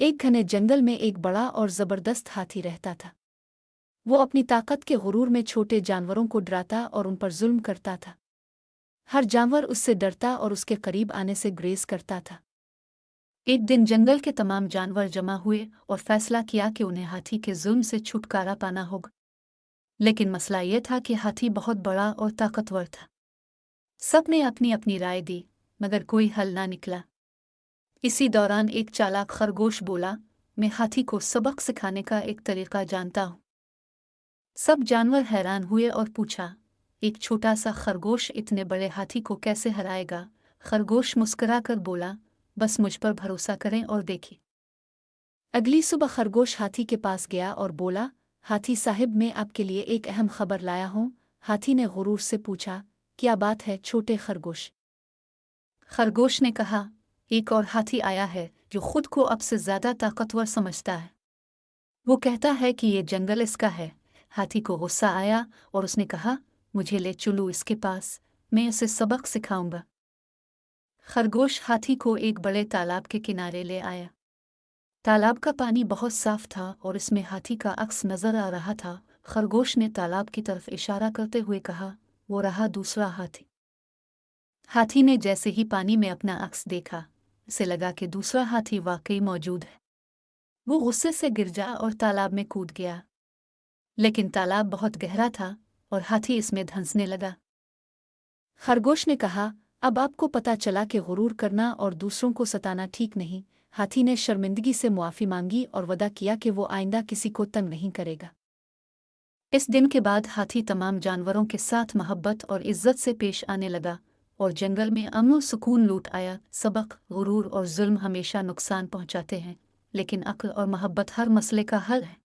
एक घने जंगल में एक बड़ा और जबरदस्त हाथी रहता था। वो अपनी ताकत के गुरूर में छोटे जानवरों को डराता और उन पर जुल्म करता था। हर जानवर उससे डरता और उसके करीब आने से ग्रेज करता था। एक दिन जंगल के तमाम जानवर जमा हुए और फैसला किया कि उन्हें हाथी के जुल्म से छुटकारा पाना होगा। लेकिन मसला ये था कि हाथी बहुत बड़ा और ताकतवर था। सब ने अपनी अपनी राय दी, मगर कोई हल ना निकला। इसी दौरान एक चालाक खरगोश बोला, मैं हाथी को सबक सिखाने का एक तरीका जानता हूँ। सब जानवर हैरान हुए और पूछा, एक छोटा सा खरगोश इतने बड़े हाथी को कैसे हराएगा? खरगोश मुस्कुराकर बोला, बस मुझ पर भरोसा करें और देखें। अगली सुबह खरगोश हाथी के पास गया और बोला, हाथी साहिब, मैं आपके लिए एक अहम खबर लाया हूँ। हाथी ने गुरूर से पूछा, क्या बात है छोटे खरगोश? खरगोश ने कहा, एक और हाथी आया है जो खुद को अब से ज्यादा ताकतवर समझता है। वो कहता है कि ये जंगल इसका है। हाथी को गुस्सा आया और उसने कहा, मुझे ले चलो इसके पास, मैं उसे सबक सिखाऊंगा। खरगोश हाथी को एक बड़े तालाब के किनारे ले आया। तालाब का पानी बहुत साफ था और इसमें हाथी का अक्स नजर आ रहा था। खरगोश ने तालाब की तरफ इशारा करते हुए कहा, वो रहा दूसरा हाथी। हाथी ने जैसे ही पानी में अपना अक्स देखा, उसे लगा कि दूसरा हाथी वाकई मौजूद है। वो गुस्से से गिर जा और तालाब में कूद गया। लेकिन तालाब बहुत गहरा था और हाथी इसमें धंसने लगा। खरगोश ने कहा, अब आपको पता चला कि गुरूर करना और दूसरों को सताना ठीक नहीं। हाथी ने शर्मिंदगी से मुआफ़ी मांगी और वदा किया कि वो आइंदा किसी को तंग नहीं करेगा। इस दिन के बाद हाथी तमाम जानवरों के साथ मोहब्बत और इज्जत से पेश आने लगा और जंगल में अमन सुकून लूट आया। सबक: गुरूर और जुल्म हमेशा नुकसान पहुंचाते हैं, लेकिन अक्ल और मोहब्बत हर मसले का हल है।